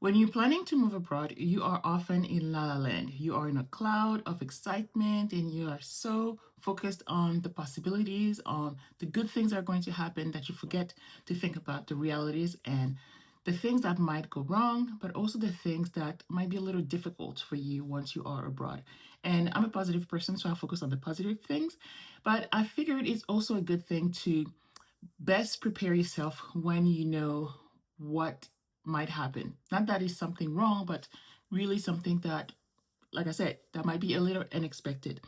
When you're planning to move abroad, you are often in la la land. You are in a cloud of excitement and you are so focused on the possibilities, on the good things that are going to happen that you forget to think about the realities and the things that might go wrong, but also the things that might be a little difficult for you once you are abroad. And I'm a positive person, so I focus on the positive things. But I figured it's also a good thing to best prepare yourself when you know what might happen. Not that is something wrong, but really something that, like I said, that might be a little unexpected.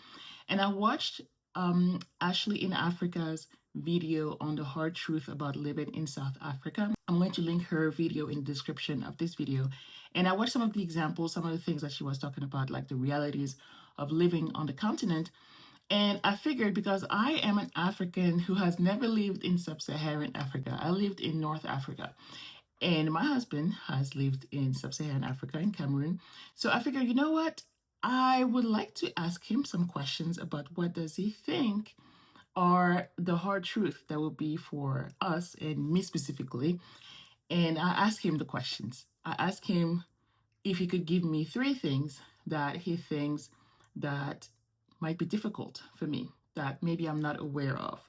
And I watched Ashley in Africa's video on the hard truth about living in South Africa. I'm going to link her video in the description of this video. And I watched some of the examples, some of the things that she was talking about, like the realities of living on the continent. And I figured because I am an African who has never lived in Sub-Saharan Africa, I lived in North Africa. And my husband has lived in Sub-Saharan Africa, in Cameroon. So I figured, you know what? I would like to ask him some questions about what does he think are the hard truth that will be for us and me specifically. And I asked him the questions. I asked him if he could give me three things that he thinks that might be difficult for me, that maybe I'm not aware of.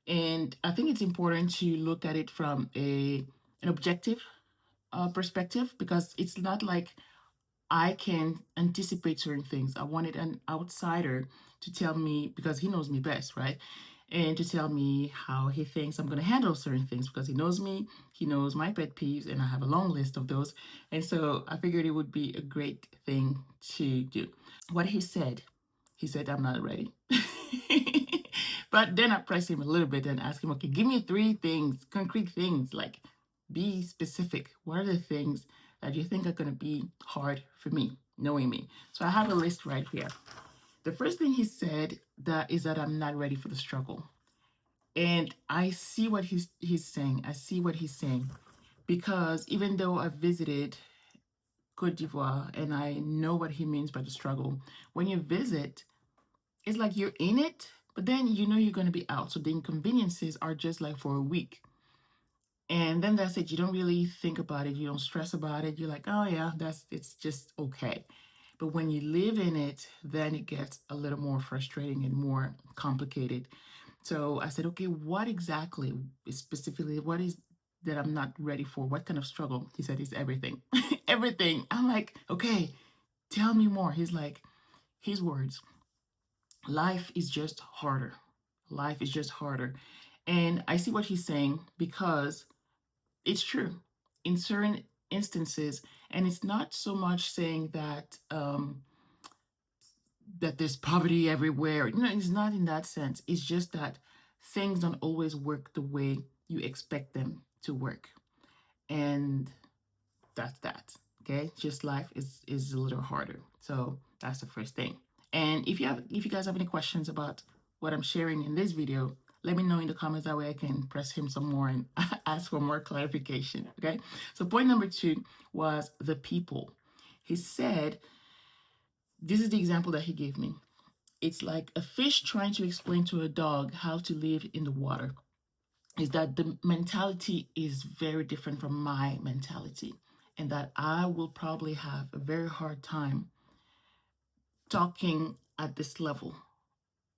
And I think it's important to look at it from an objective perspective, because it's not like I can anticipate certain things. I wanted an outsider to tell me, because he knows me best, right? And to tell me how he thinks I'm going to handle certain things, because he knows me, he knows my pet peeves, and I have a long list of those. And so I figured it would be a great thing to do. What he said, I'm not ready. But then I pressed him a little bit and asked him, okay, give me three things, concrete things, like be specific. What are the things that you think are going to be hard for me, knowing me? So I have a list right here. The first thing he said that is that I'm not ready for the struggle. And I see what he's saying. I see what he's saying, because even though I visited Cote d'Ivoire and I know what he means by the struggle, when you visit, it's like you're in it, but then you know you're going to be out. So the inconveniences are just like for a week. And then that's it. You don't really think about it. You don't stress about it. You're like, oh yeah, it's just okay. But when you live in it, then it gets a little more frustrating and more complicated. So I said, okay, what exactly specifically, what is that I'm not ready for? What kind of struggle? He said, it's everything. Everything. I'm like, okay, tell me more. He's like, his words, life is just harder. Life is just harder. And I see what he's saying, because it's true in certain instances. And it's not so much saying that that there's poverty everywhere. No, it's not in that sense. It's just that things don't always work the way you expect them to work. And that's that. Okay. Just life is a little harder. So that's the first thing. And if you guys have any questions about what I'm sharing in this video, let me know in the comments. That way I can press him some more and ask for more clarification. Okay. So point number 2 was the people. He said, this is the example that he gave me. It's like a fish trying to explain to a dog how to live in the water. Is that the mentality is very different from my mentality, and that I will probably have a very hard time talking at this level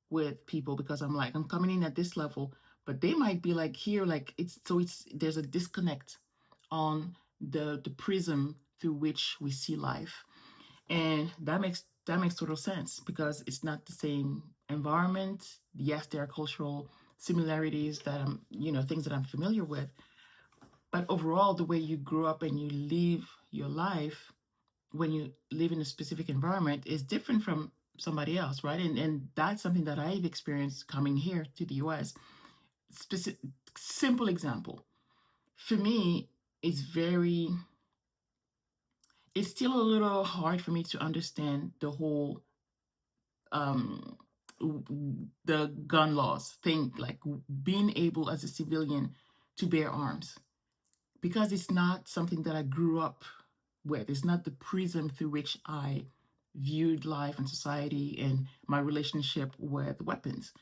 with people, because I'm coming in at this level, but they might be like here, like it's there's a disconnect on the prism through which we see life. And that makes total sense, because it's not the same environment. Yes, there are cultural similarities that things that I'm familiar with, but overall, the way you grow up and you live your life when you live in a specific environment is different from somebody else, right? And that's something that I've experienced coming here to the US. Simple example. For me, it's still a little hard for me to understand the whole um the gun laws thing, like being able as a civilian to bear arms, because it's not something that I grew up with. It's not the prism through which I viewed life and society and my relationship with weapons.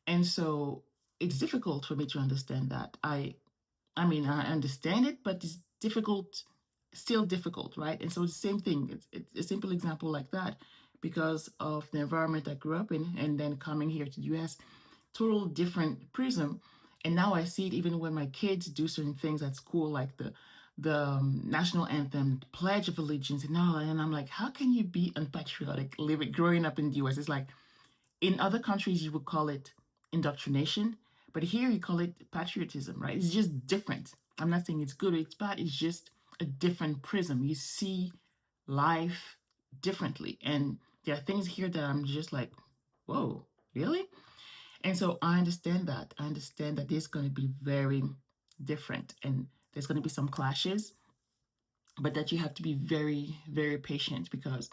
And so it's difficult for me to understand that. I mean, I understand it, but it's difficult still difficult, right? And so the same thing, it's a simple example like that, because of the environment I grew up in, and then coming here to the US, total different prism. And now I see it even when my kids do certain things at school, like the national anthem, Pledge of Allegiance, and all. And I'm like, how can you be unpatriotic living growing up in the US? It's like in other countries you would call it indoctrination, but here you call it patriotism, right? It's just different. I'm not saying it's good or it's bad. It's just a different prism. You see life differently, and there are things here that I'm just like, whoa, really? And so I understand that. I understand that there's going to be very different, and there's going to be some clashes, but that you have to be very, very patient, because,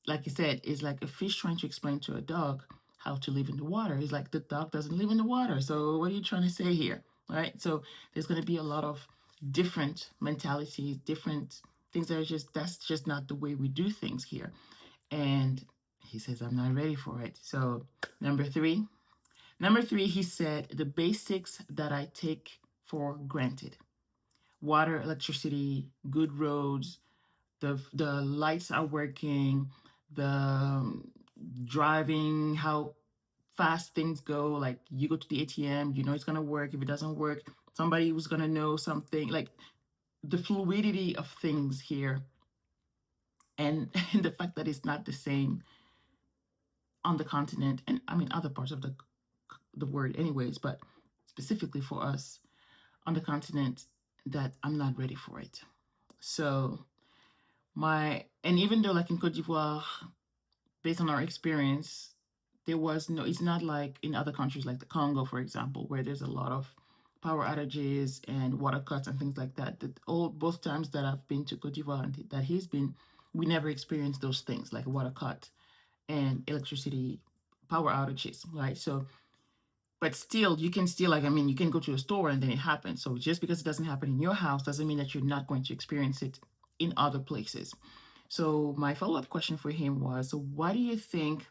like you said, it's like a fish trying to explain to a dog how to live in the water. It's like the dog doesn't live in the water. So what are you trying to say here? Right? So there's going to be a lot of different mentalities, different things that are just, that's just not the way we do things here. And he says, I'm not ready for it. So number three, he said, the basics that I take for granted: water, electricity, good roads, the lights are working, the driving, how fast things go. Like you go to the ATM, you know it's gonna work. If it doesn't work, somebody was gonna know something. Like the fluidity of things here, and, and the fact that it's not the same on the continent, and I mean other parts of the world, anyways, but specifically for us on the continent, that I'm not ready for it. So and even though like in Cote d'Ivoire, based on our experience, there was no, it's not like in other countries like the Congo, for example, where there's a lot of power outages and water cuts and things like that. That all both times that I've been to Cote d'Ivoire and that he's been, we never experienced those things like a water cut and electricity power outages, right? So, but still, you can still, like, I mean, you can go to a store and then it happens. So just because it doesn't happen in your house doesn't mean that you're not going to experience it in other places. So my follow-up question for him was, so what do you think?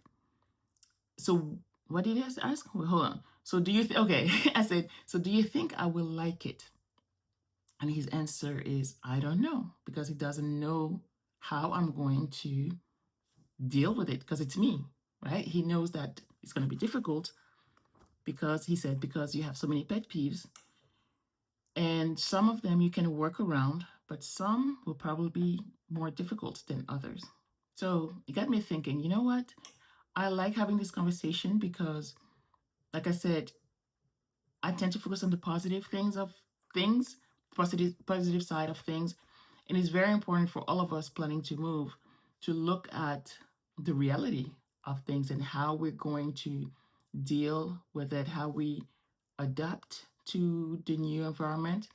So what did I ask? Wait, hold on. So do you okay? I said, so do you think I will like it? And his answer is, I don't know, because he doesn't know how I'm going to deal with it, because it's me, right? He knows that it's going to be difficult, because he said, because you have so many pet peeves, and some of them you can work around, but some will probably be more difficult than others. So it got me thinking, you know what? I like having this conversation because, like I said, I tend to focus on the positive things of things, positive side of things. And it's very important for all of us planning to move to look at the reality of things and how we're going to deal with it, how we adapt to the new environment,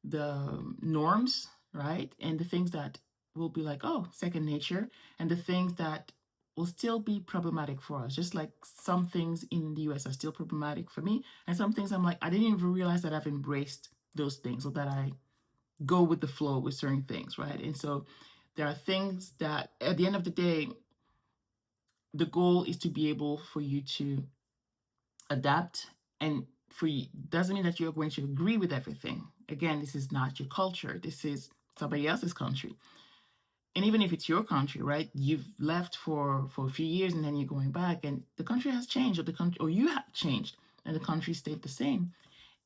the norms, right? And the things that will be like, oh, second nature, and the things that will still be problematic for us. Just like some things in the US are still problematic for me, and some things I'm like, I didn't even realize that I've embraced those things, or that I go with the flow with certain things, right? And so there are things that at the end of the day, the goal is to be able for you to adapt, and for you doesn't mean that you're going to agree with everything. Again, this is not your culture. This is somebody else's country. And even if it's your country, right? You've left for a few years and then you're going back, and the country has changed, or the country, or you have changed and the country stayed the same.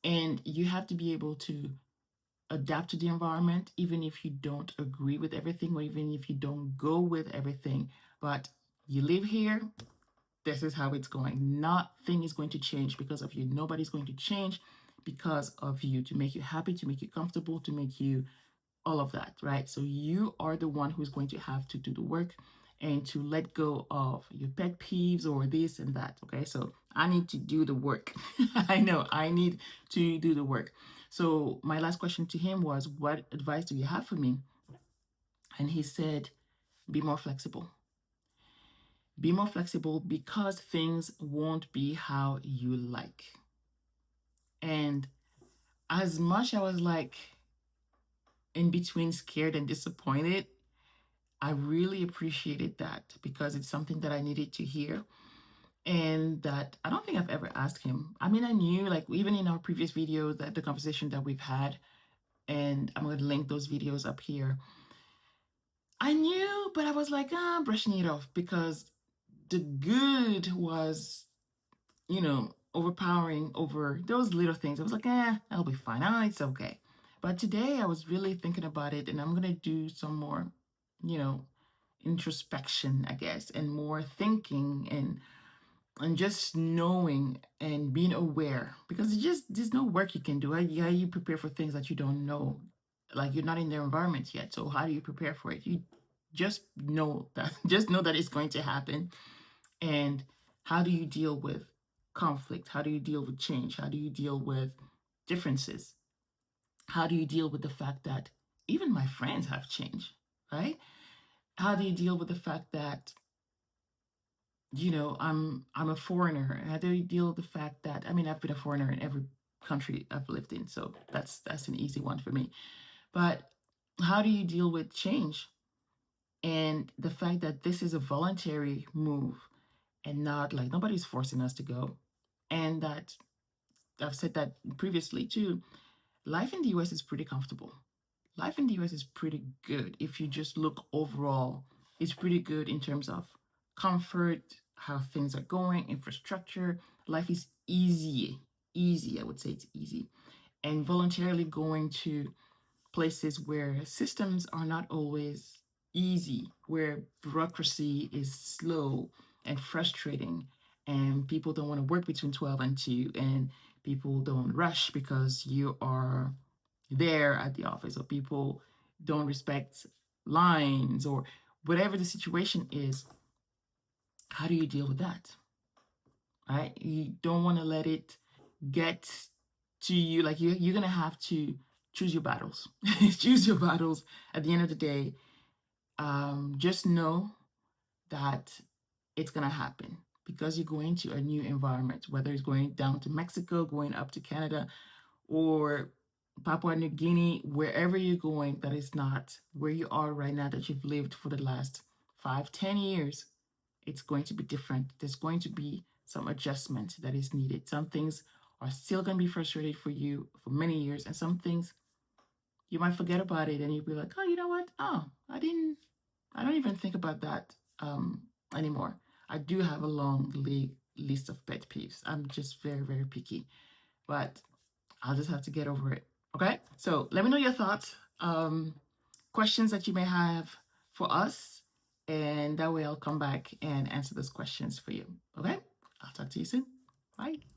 And you have to be able to adapt to the environment, even if you don't agree with everything, or even if you don't go with everything. But you live here, this is how it's going. Nothing is going to change because of you. Nobody's going to change because of you, to make you happy, to make you comfortable, to make you all of that, right? So you are the one who's going to have to do the work and to let go of your pet peeves or this and that. Okay, so I need to do the work. I know I need to do the work. So my last question to him was, what advice do you have for me? And he said, be more flexible. Be more flexible, because things won't be how you like. And as much I was like in between scared and disappointed, I really appreciated that, because it's something that I needed to hear, and that I don't think I've ever asked him. I mean, I knew, like, even in our previous video, that the conversation that we've had, and I'm going to link those videos up here. I knew, but I was like, brushing it off because the good was, overpowering over those little things. I was like, that'll be fine. It's okay. But today I was really thinking about it, and I'm going to do some more, you know, introspection, I guess, and more thinking and just knowing and being aware, because there's no work you can do. How you prepare for things that you don't know, like you're not in their environment yet. So how do you prepare for it? You just know that just know that it's going to happen. And how do you deal with conflict? How do you deal with change? How do you deal with differences? How do you deal with the fact that even my friends have changed, right? How do you deal with the fact that I'm a foreigner? How do you deal with the fact that, I mean, I've been a foreigner in every country I've lived in, so that's an easy one for me. But how do you deal with change and the fact that this is a voluntary move and not like nobody's forcing us to go? And that I've said that previously too. Life in the US is pretty comfortable. Life in the US is pretty good. If you just look overall, it's pretty good in terms of comfort, how things are going, infrastructure. Life is easy. I would say it's easy. And voluntarily going to places where systems are not always easy, where bureaucracy is slow and frustrating, and people don't want to work between 12 and 2, and people don't rush because you are there at the office, or people don't respect lines, or whatever the situation is. How do you deal with that? Right? You don't want to let it get to you. Like you're gonna have to choose your battles. Choose your battles. At the end of the day, just know that it's gonna happen because you're going to a new environment. Whether it's going down to Mexico, going up to Canada, or Papua New Guinea, wherever you're going, that is not where you are right now, that you've lived for the last 5, 10 years. It's going to be different. There's going to be some adjustment that is needed. Some things are still going to be frustrated for you for many years, and some things you might forget about it, and you'll be like, oh, you know what? Oh, I don't even think about that anymore. I do have a long list of pet peeves. I'm just very, very picky, but I'll just have to get over it. Okay. So let me know your thoughts, questions that you may have for us, and that way I'll come back and answer those questions for you. Okay. I'll talk to you soon. Bye.